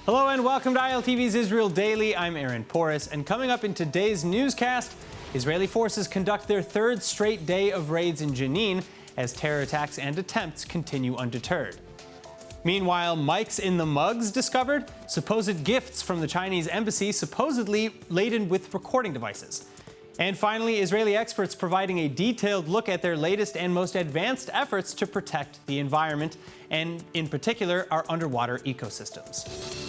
Hello and welcome to ILTV's Israel Daily. I'm Aaron Porras, and coming up in today's newscast, Israeli forces conduct their third straight day of raids in Jenin as terror attacks and attempts continue undeterred. Meanwhile, mics in the mugs discovered, supposed gifts from the Chinese embassy supposedly laden with recording devices. And finally, Israeli experts providing a detailed look at their latest and most advanced efforts to protect the environment, and in particular, our underwater ecosystems.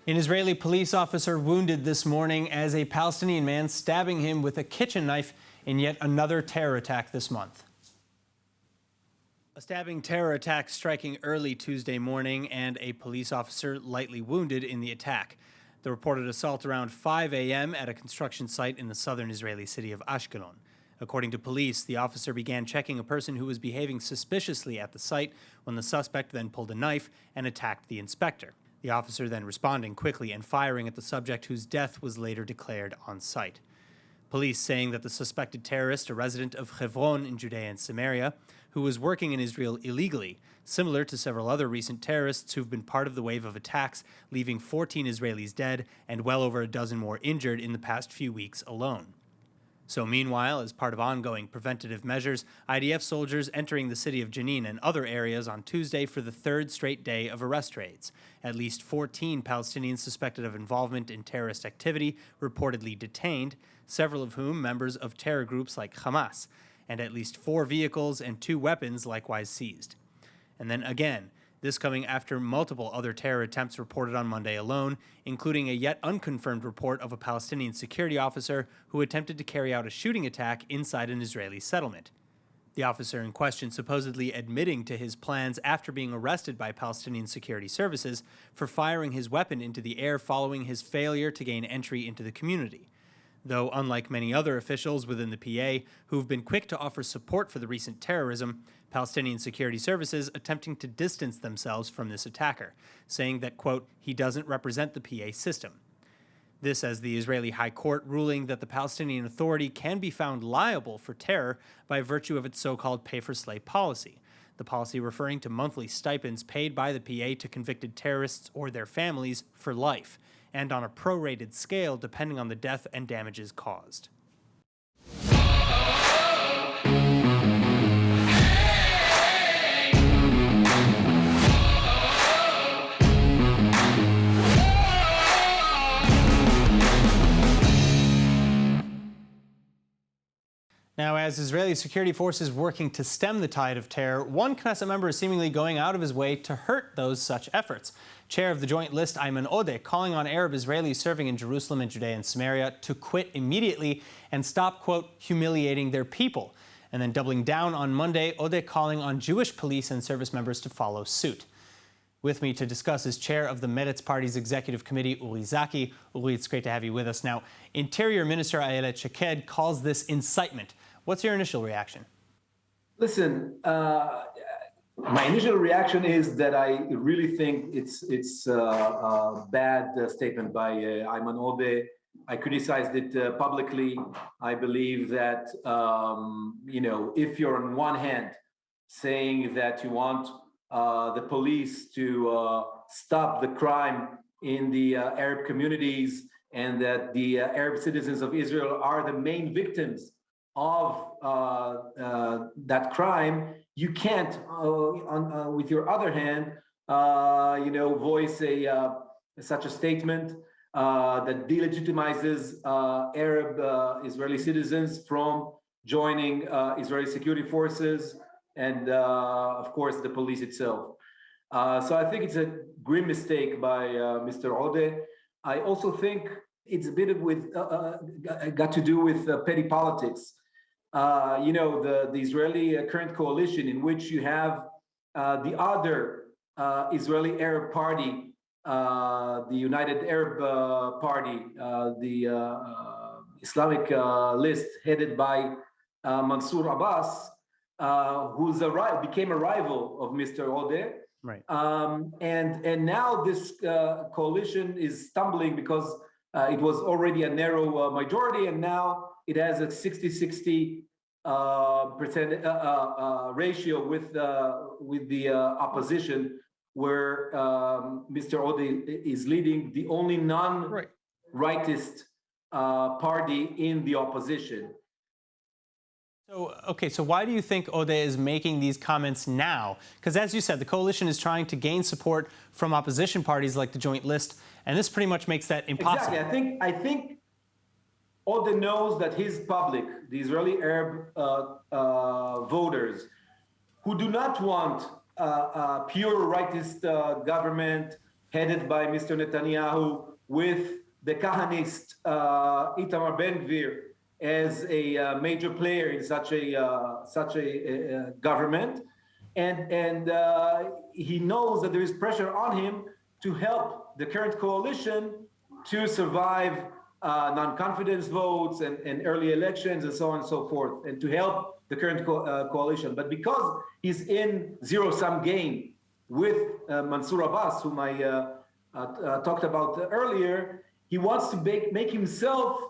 An Israeli police officer wounded this morning as a Palestinian man stabbing him with a kitchen knife in yet another terror attack this month. A stabbing terror attack striking early Tuesday morning and a police officer lightly wounded in the attack. The reported assault around 5 a.m. at a construction site in the southern Israeli city of Ashkelon. According to police, the officer began checking a person who was behaving suspiciously at the site when the suspect then pulled a knife and attacked the inspector. The officer then responding quickly and firing at the subject, whose death was later declared on site. Police saying that the suspected terrorist, a resident of Hebron in Judea and Samaria, who was working in Israel illegally, similar to several other recent terrorists who've been part of the wave of attacks, leaving 14 Israelis dead and well over a dozen more injured in the past few weeks alone. So meanwhile, as part of ongoing preventative measures, IDF soldiers entering the city of Jenin and other areas on Tuesday for the third straight day of arrest raids. At least 14 Palestinians suspected of involvement in terrorist activity reportedly detained, several of whom members of terror groups like Hamas, and at least 4 vehicles and 2 weapons likewise seized. And then again, this coming after multiple other terror attempts reported on Monday alone, including a yet unconfirmed report of a Palestinian security officer who attempted to carry out a shooting attack inside an Israeli settlement. The officer in question supposedly admitting to his plans after being arrested by Palestinian security services for firing his weapon into the air following his failure to gain entry into the community. Though unlike many other officials within the PA who've been quick to offer support for the recent terrorism, Palestinian security services attempting to distance themselves from this attacker, saying that, quote, he doesn't represent the PA system. This as the Israeli High Court ruling that the Palestinian Authority can be found liable for terror by virtue of its so-called pay-for-slay policy, the policy referring to monthly stipends paid by the PA to convicted terrorists or their families for life, and on a prorated scale depending on the death and damages caused. Now, as Israeli security forces working to stem the tide of terror, one Knesset member is seemingly going out of his way to hurt those such efforts. Chair of the Joint List, Ayman Odeh, calling on Arab Israelis serving in Jerusalem and Judea and Samaria to quit immediately and stop, quote, humiliating their people. And then doubling down on Monday, Odeh calling on Jewish police and service members to follow suit. With me to discuss is Chair of the Meretz Party's Executive Committee, Uri Zaki. Uri, it's great to have you with us. Now, Interior Minister Ayelet Shaked calls this incitement. What's your initial reaction? Listen, my initial reaction is that I really think it's a bad statement by Ayman Odeh. I criticized it publicly. I believe that, if you're on one hand saying that you want the police to stop the crime in the Arab communities and that the Arab citizens of Israel are the main victims of that crime, you can't, with your other hand, voice such a statement that delegitimizes Arab Israeli citizens from joining Israeli security forces and, of course, the police itself. So I think it's a grim mistake by Mr. Odeh. I also think it's a bit got to do with petty politics. The Israeli current coalition, in which you have the other Israeli Arab Party, the United Arab Party, the Islamic list headed by Mansour Abbas, became a rival of Mr. Odeh. Right. And now this coalition is stumbling because it was already a narrow majority, and now it has a 60-60 percent ratio with the opposition, where Mr. Odeh is leading the only non-rightist party in the opposition. So, okay, so why do you think Odeh is making these comments now? Because as you said, the coalition is trying to gain support from opposition parties like the Joint List, and this pretty much makes that impossible. Exactly. I think Odeh knows that his public, the Israeli Arab voters, who do not want a pure rightist government headed by Mr. Netanyahu with the Kahanist Itamar Ben-Gvir as a major player in such a government, and he knows that there is pressure on him to help the current coalition to survive non-confidence votes and early elections and so on and so forth, and to help the current coalition. But because he's in zero-sum game with Mansour Abbas, whom I talked about earlier, he wants to make himself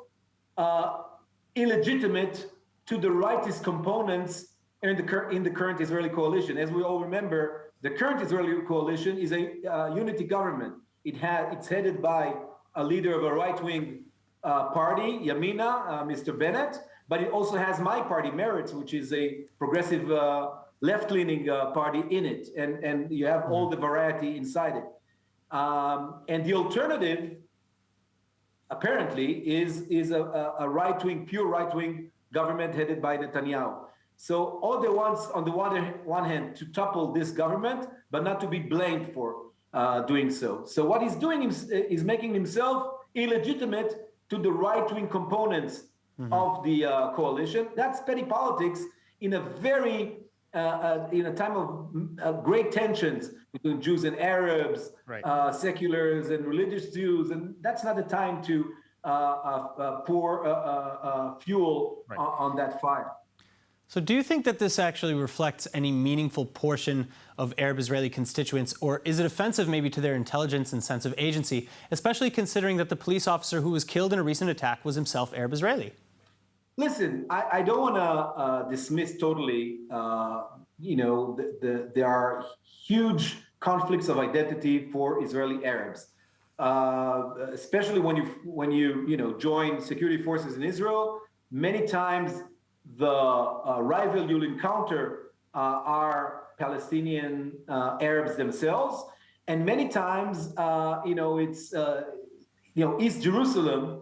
illegitimate to the rightist components in the current Israeli coalition. As we all remember, the current Israeli coalition is a unity government. It's headed by a leader of a right-wing party, Yamina, Mr. Bennett, but it also has my party, Meretz, which is a progressive left-leaning party in it, and you have all the variety inside it. And the alternative, apparently, is a right-wing, pure right-wing government headed by Netanyahu. So Odeh wants, on the one hand, to topple this government, but not to be blamed for doing so. So what he's doing is making himself illegitimate to the right-wing components of the coalition. That's petty politics in a very in a time of great tensions between Jews and Arabs, seculars and religious Jews, and that's not the time to pour fuel on that fire. So do you think that this actually reflects any meaningful portion of Arab Israeli constituents, or is it offensive maybe to their intelligence and sense of agency, especially considering that the police officer who was killed in a recent attack was himself Arab Israeli? Listen, I don't want to dismiss totally, there are huge conflicts of identity for Israeli Arabs, especially when you join security forces in Israel. Many times the rival you'll encounter are Palestinian Arabs themselves, and many times, East Jerusalem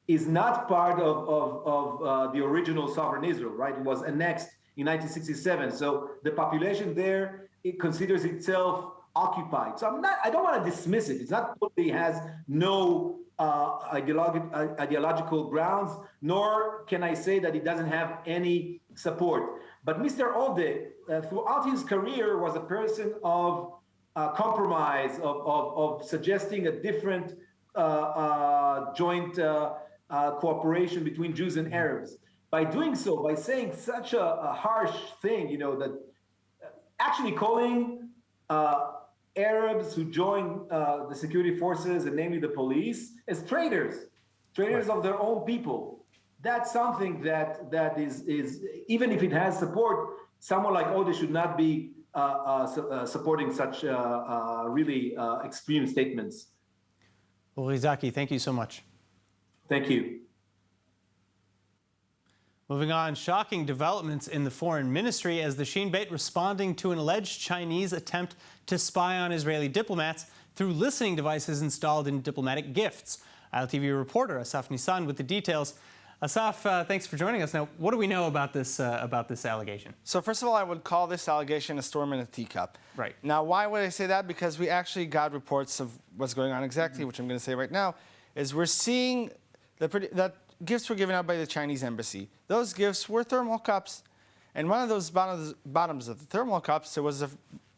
is not part of the original sovereign Israel, right? It was annexed in 1967, so the population there, it considers itself occupied. So I don't want to dismiss it. It's not that it has no ideological grounds, nor can I say that it doesn't have any support. But Mr. Odeh, throughout his career, was a person of compromise, of suggesting a different joint cooperation between Jews and Arabs. By doing so, by saying such a harsh thing, that actually calling Arabs who join the security forces, and namely the police, as traitors of their own people. That's something that is even if it has support, someone like Odeh should not be supporting such really extreme statements. Well, Rizaki, thank you so much. Thank you. Moving on, shocking developments in the foreign ministry as the Shin Bet responding to an alleged Chinese attempt to spy on Israeli diplomats through listening devices installed in diplomatic gifts. ILTV reporter Asaf Nissan with the details. Asaf, thanks for joining us. Now, what do we know about this allegation? So first of all, I would call this allegation a storm in a teacup. Right. Now, why would I say that? Because we actually got reports of what's going on exactly, which I'm going to say right now, is we're seeing that gifts were given out by the Chinese embassy. Those gifts were thermal cups. And one of those bottoms of the thermal cups, there was a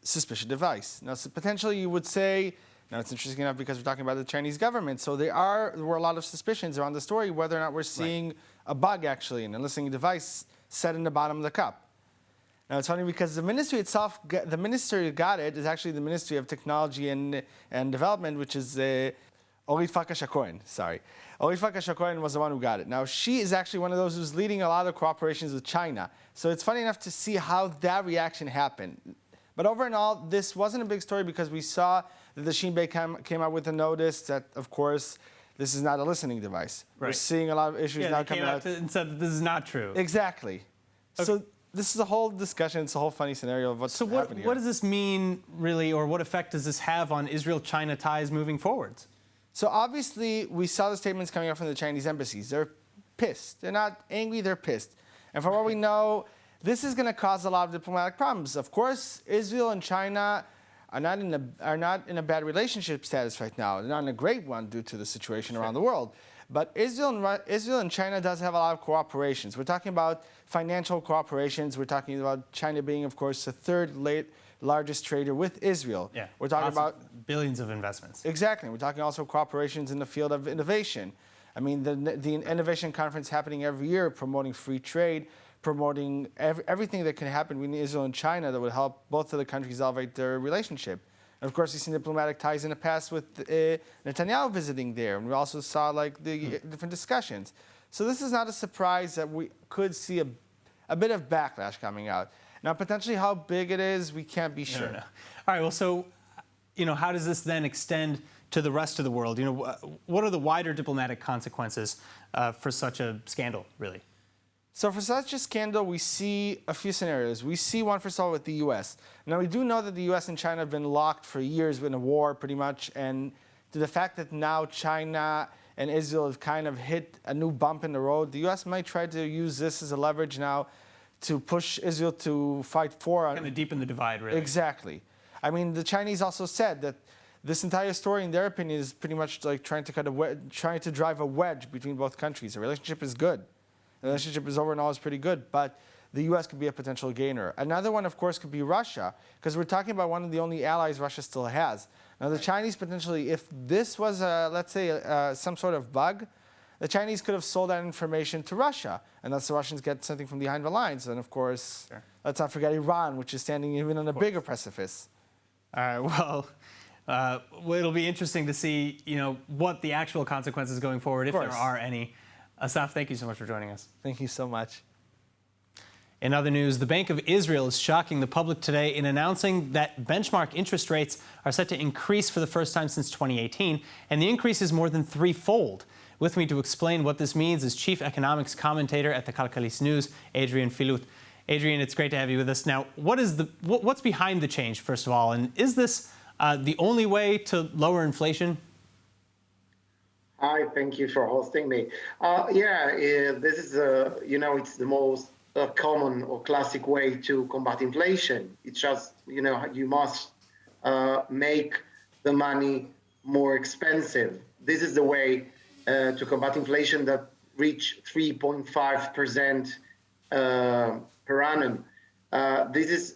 suspicious device. Now, so potentially you would say, now it's interesting enough because we're talking about the Chinese government, so there were a lot of suspicions around the story whether or not we're seeing a bug actually in a listening device set in the bottom of the cup. Now it's funny because the ministry itself, the ministry that got it is actually the Ministry of Technology and Development, which is Orit Farkas-Cohen. Sorry, Orit Farkas-Cohen was the one who got it. Now she is actually one of those who's leading a lot of cooperations with China. So it's funny enough to see how that reaction happened. But over and all, this wasn't a big story because we saw that the Shin Bet came out with a notice that, of course, this is not a listening device. Right. We're seeing a lot of issues now coming out. And said that this is not true. Exactly. Okay. So this is a whole discussion. It's a whole funny scenario of what's happening here. What does this mean, really, or what effect does this have on Israel-China ties moving forwards? So obviously, we saw the statements coming out from the Chinese embassies. They're pissed. They're not angry, they're pissed. And from what we know, this is going to cause a lot of diplomatic problems. Of course, Israel and China are not in a bad relationship status right now. They're not in a great one due to the situation around the world. But Israel and China does have a lot of cooperations. We're talking about financial cooperations. We're talking about China being, of course, the third largest trader with Israel. Yeah, we're talking about billions of investments. Exactly. We're talking also cooperations in the field of innovation. I mean, the innovation conference happening every year, promoting free trade, promoting everything that can happen between Israel and China that would help both of the countries elevate their relationship. And of course, we've seen diplomatic ties in the past with Netanyahu visiting there, and we also saw like the different discussions. So this is not a surprise that we could see a bit of backlash coming out. Now, potentially how big it is, we can't be sure. No. All right, well, so, how does this then extend to the rest of the world? What are the wider diplomatic consequences for such a scandal, really? So for such a scandal, we see a few scenarios. We see one, first of all, with the U.S. Now, we do know that the U.S. and China have been locked for years in a war, pretty much, and to the fact that now China and Israel have kind of hit a new bump in the road, the U.S. might try to use this as a leverage now to push Israel to fight for... Kind of deepen the divide, really. Exactly. I mean, the Chinese also said that this entire story, in their opinion, is pretty much like trying to drive a wedge between both countries. The relationship is good. The relationship is overall is pretty good, but the U.S. could be a potential gainer. Another one, of course, could be Russia, because we're talking about one of the only allies Russia still has. Now, the Chinese potentially, if this was, let's say, some sort of bug, the Chinese could have sold that information to Russia, and thus the Russians get something from behind the lines. And of course, let's not forget Iran, which is standing even on a bigger precipice. All right, well, it'll be interesting to see, what the actual consequences going forward, if there are any. Asaf, thank you so much for joining us. Thank you so much. In other news, the Bank of Israel is shocking the public today in announcing that benchmark interest rates are set to increase for the first time since 2018, and the increase is more than threefold. With me to explain what this means is chief economics commentator at the Kalkalis News, Adrian Filut. Adrian, it's great to have you with us. Now, what's behind the change, first of all, and is this the only way to lower inflation? Hi, thank you for hosting me. This is, it's the most common or classic way to combat inflation. It's just, you must make the money more expensive. This is the way to combat inflation that reach 3.5% per annum. This is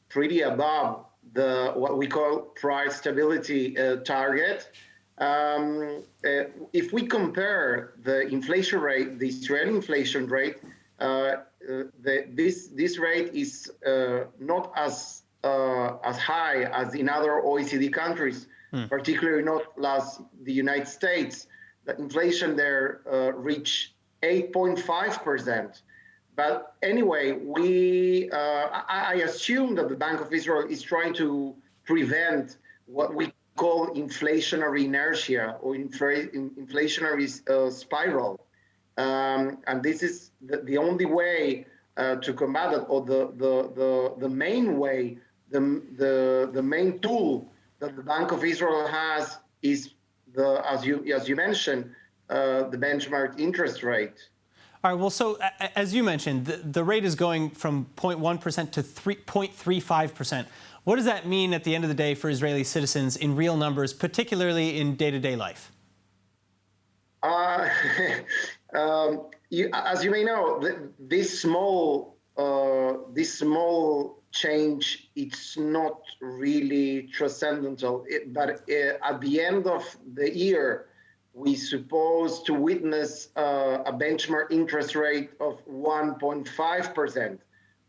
pretty above what we call price stability target. If we compare the inflation rate, the Israeli inflation rate, this rate is not as high as in other OECD countries, particularly not as the United States. The inflation there reached 8.5%. But anyway, I assume that the Bank of Israel is trying to prevent what we call inflationary inertia or inflationary spiral. And this is the only way to combat it, or the main way, the main tool that the Bank of Israel has is as you mentioned, the benchmark interest rate. All right, well, so as you mentioned, the rate is going from 0.1% to 3.35%. What does that mean at the end of the day for Israeli citizens in real numbers, particularly in day-to-day life? As you may know, this small change, it's not really transcendental. But at the end of the year, we supposed to witness a benchmark interest rate of 1.5%.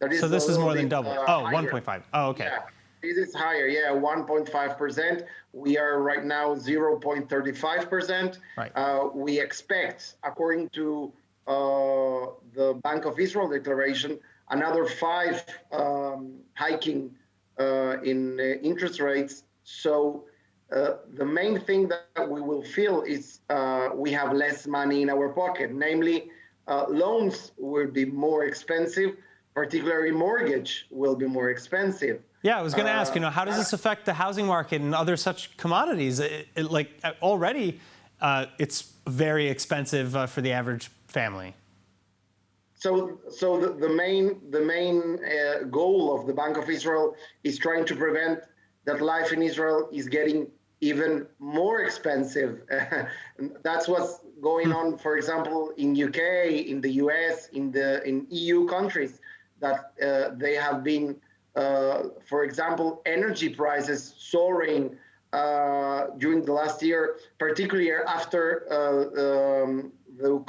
That is So this a is little more than bit, double. Oh, higher. 1.5. Oh, okay. Yeah, this is higher. Yeah, 1.5%. We are right now 0.35%. Right. We expect, according to the Bank of Israel declaration, another 5 hiking in interest rates. So the main thing that we will feel is we have less money in our pocket. Namely, loans will be more expensive, particularly mortgage will be more expensive. Yeah, I was going to ask, how does this affect the housing market and other such commodities? Already, it's very expensive for the average family. So the main goal of the Bank of Israel is trying to prevent that life in Israel is getting even more expensive. That's what's going on, for example, in UK, in the US, in EU countries, that they have been, for example, energy prices soaring during the last year, particularly after the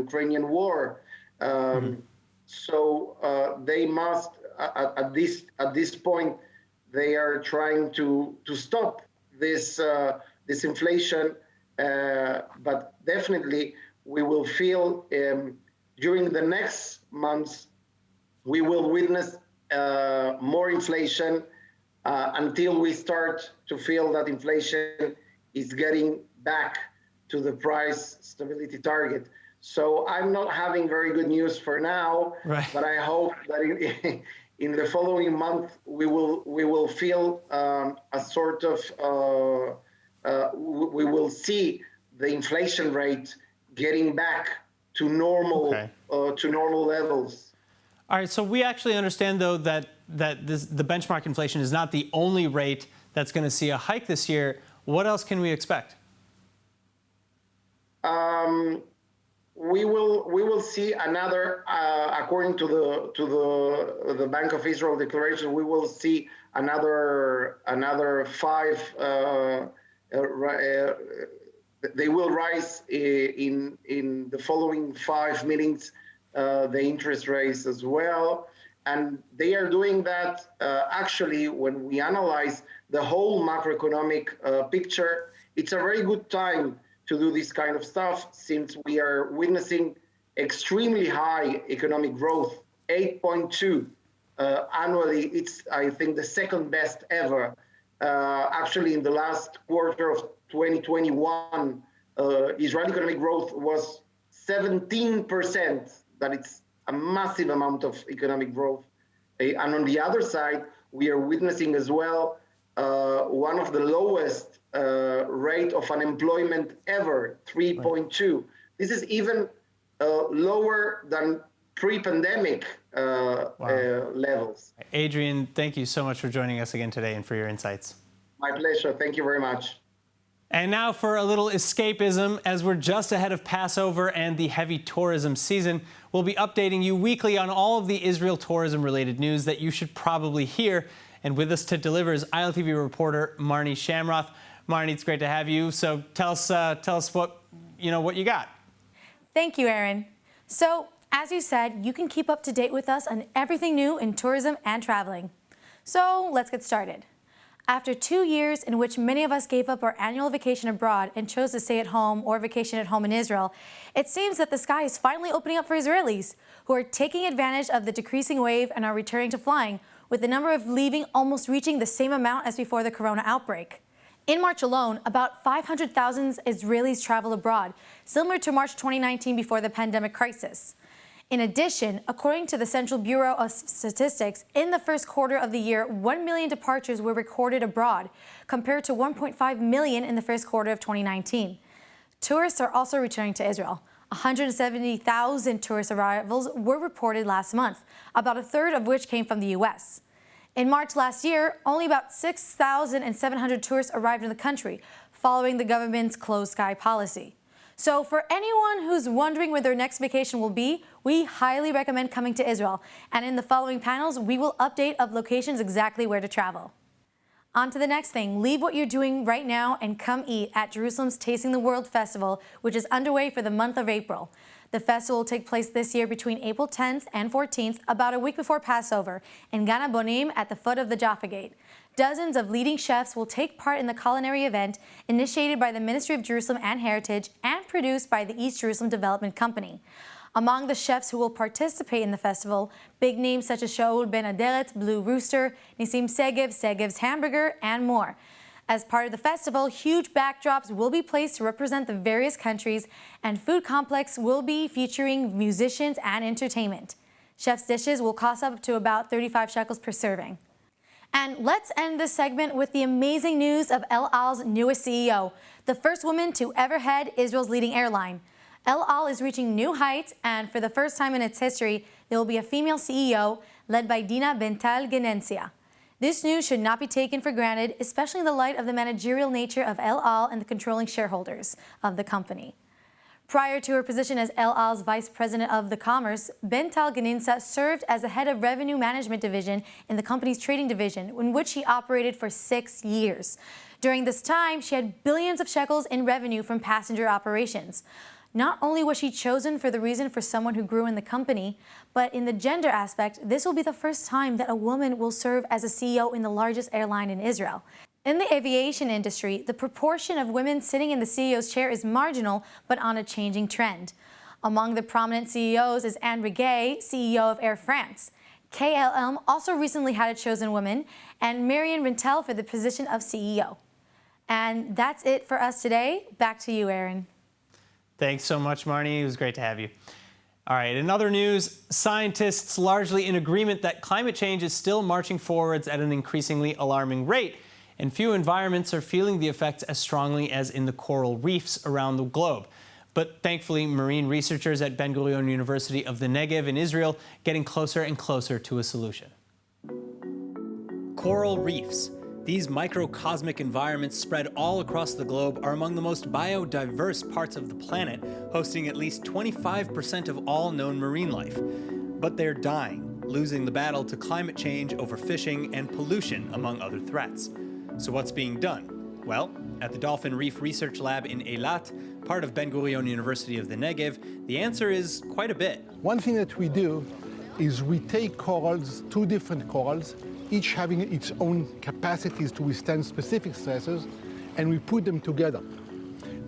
Ukrainian war. So they must at this point they are trying to stop this inflation, but definitely we will feel during the next months we will witness more inflation until we start to feel that inflation is getting back to the price stability target. So I'm not having very good news for now, right. But I hope that in the following month we will feel a sort of we will see the inflation rate getting back to normal levels. All right, so we actually understand, though, that the benchmark inflation is not the only rate that's going to see a hike this year. What else can we expect? We will see another, according to the Bank of Israel declaration, we will see another 5. They will rise in the following 5 meetings. The interest rates as well, and they are doing that actually when we analyze the whole macroeconomic picture. It's a very good time to do this kind of stuff since we are witnessing extremely high economic growth, 8.2 annually. It's, I think, the second best ever. Actually, in the last quarter of 2021, Israeli economic growth was 17%. That it's a massive amount of economic growth. And on the other side, we are witnessing as well one of the lowest rate of unemployment ever, 3.2. Right. This is even lower than pre-pandemic levels. Adrian, thank you so much for joining us again today and for your insights. My pleasure. Thank you very much. And now for a little escapism, as we're just ahead of Passover and the heavy tourism season. We'll be updating you weekly on all of the Israel tourism-related news that you should probably hear. And with us to deliver is ILTV reporter Marnie Shamroth. Marnie, it's great to have you. So tell us what you got. Thank you, Aaron. So, as you said, you can keep up to date with us on everything new in tourism and traveling. So let's get started. After 2 years in which many of us gave up our annual vacation abroad and chose to stay at home or vacation at home in Israel, it seems that the sky is finally opening up for Israelis, who are taking advantage of the decreasing wave and are returning to flying, with the number of leaving almost reaching the same amount as before the corona outbreak. In March alone, about 500,000 Israelis traveled abroad, similar to March 2019 before the pandemic crisis. In addition, according to the Central Bureau of Statistics, in the first quarter of the year, 1 million departures were recorded abroad, compared to 1.5 million in the first quarter of 2019. Tourists are also returning to Israel. 170,000 tourist arrivals were reported last month, about a third of which came from the U.S. In March last year, only about 6,700 tourists arrived in the country, following the government's closed sky policy. So for anyone who's wondering where their next vacation will be, we highly recommend coming to Israel. And in the following panels, we will update of locations exactly where to travel. On to the next thing. Leave what you're doing right now and come eat at Jerusalem's Tasting the World Festival, which is underway for the month of April. The festival will take place this year between April 10th and 14th, about a week before Passover, in Gan Abonim at the foot of the Jaffa Gate. Dozens of leading chefs will take part in the culinary event, initiated by the Ministry of Jerusalem and Heritage and produced by the East Jerusalem Development Company. Among the chefs who will participate in the festival, big names such as Shaul Ben Aderet, Blue Rooster, Nissim Segev, Segev's Hamburger, and more. As part of the festival, huge backdrops will be placed to represent the various countries, and food complex will be featuring musicians and entertainment. Chef's dishes will cost up to about 35 shekels per serving. And let's end this segment with the amazing news of El Al's newest CEO, the first woman to ever head Israel's leading airline. El Al is reaching new heights, and for the first time in its history, there will be a female CEO led by Dina Bental Genencia. This news should not be taken for granted, especially in the light of the managerial nature of El Al and the controlling shareholders of the company. Prior to her position as El Al's vice president of the commerce, Bental Genencia served as the head of revenue management division in the company's trading division, in which she operated for 6 years. During this time, she had billions of shekels in revenue from passenger operations. Not only was she chosen for the reason for someone who grew in the company, but in the gender aspect, this will be the first time that a woman will serve as a CEO in the largest airline in Israel. In the aviation industry, the proportion of women sitting in the CEO's chair is marginal, but on a changing trend. Among the prominent CEOs is Anne Rigaud, CEO of Air France. KLM also recently had a chosen woman, and Marion Rintel for the position of CEO. And that's it for us today. Back to you, Aaron. Thanks so much, Marnie. It was great to have you. All right, in other news, scientists largely in agreement that climate change is still marching forwards at an increasingly alarming rate, and few environments are feeling the effects as strongly as in the coral reefs around the globe. But thankfully, marine researchers at Ben Gurion University of the Negev in Israel getting closer and closer to a solution. Coral reefs. These microcosmic environments spread all across the globe are among the most biodiverse parts of the planet, hosting at least 25% of all known marine life. But they're dying, losing the battle to climate change, overfishing, and pollution, among other threats. So what's being done? Well, at the Dolphin Reef Research Lab in Eilat, part of Ben Gurion University of the Negev, the answer is quite a bit. One thing that we do is we take corals, 2 different corals, each having its own capacities to withstand specific stresses, and we put them together.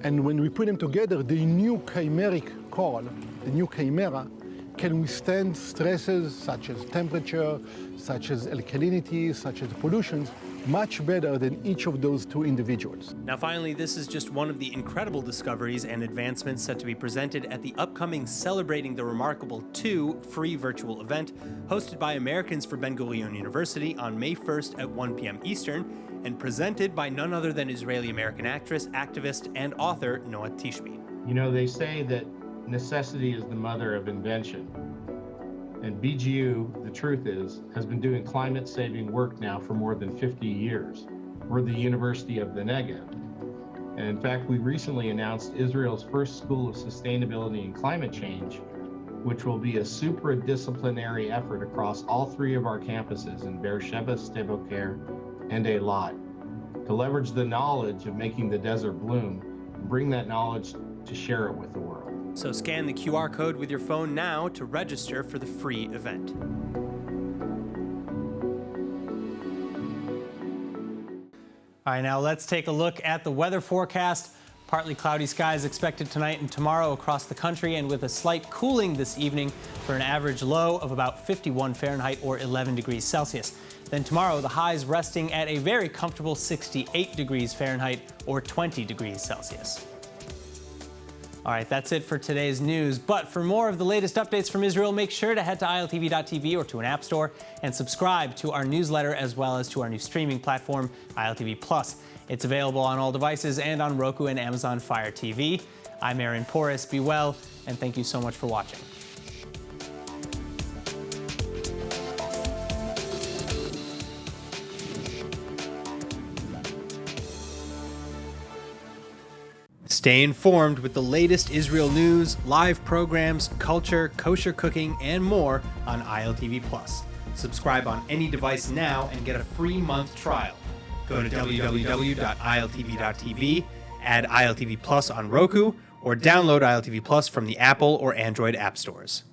And when we put them together, the new chimeric coral, the new chimera, can withstand stresses such as temperature, such as alkalinity, such as pollutions, much better than each of those 2 individuals. Now finally, this is just one of the incredible discoveries and advancements set to be presented at the upcoming Celebrating the Remarkable 2 free virtual event hosted by Americans for Ben Gurion University on May 1st at 1 p.m. Eastern and presented by none other than Israeli-American actress, activist, and author Noah Tishby. You know, they say that necessity is the mother of invention. And BGU, the truth is, has been doing climate-saving work now for more than 50 years. We're the University of the Negev. And in fact, we recently announced Israel's first School of Sustainability and Climate Change, which will be a supradisciplinary effort across all 3 of our campuses in Beersheba, Sde Boker, and Eilat, to leverage the knowledge of making the desert bloom and bring that knowledge to share it with the world. So scan the QR code with your phone now to register for the free event. All right, now let's take a look at the weather forecast. Partly cloudy skies expected tonight and tomorrow across the country, and with a slight cooling this evening for an average low of about 51 Fahrenheit or 11 degrees Celsius. Then tomorrow, the highs resting at a very comfortable 68 degrees Fahrenheit or 20 degrees Celsius. All right, that's it for today's news. But for more of the latest updates from Israel, make sure to head to ILTV.tv or to an app store and subscribe to our newsletter as well as to our new streaming platform, ILTV+. It's available on all devices and on Roku and Amazon Fire TV. I'm Aaron Porras. Be well, and thank you so much for watching. Stay informed with the latest Israel news, live programs, culture, kosher cooking, and more on ILTV+. Subscribe on any device now and get a free month trial. Go to www.iltv.tv, add ILTV+ on Roku, or download ILTV Plus from the Apple or Android app stores.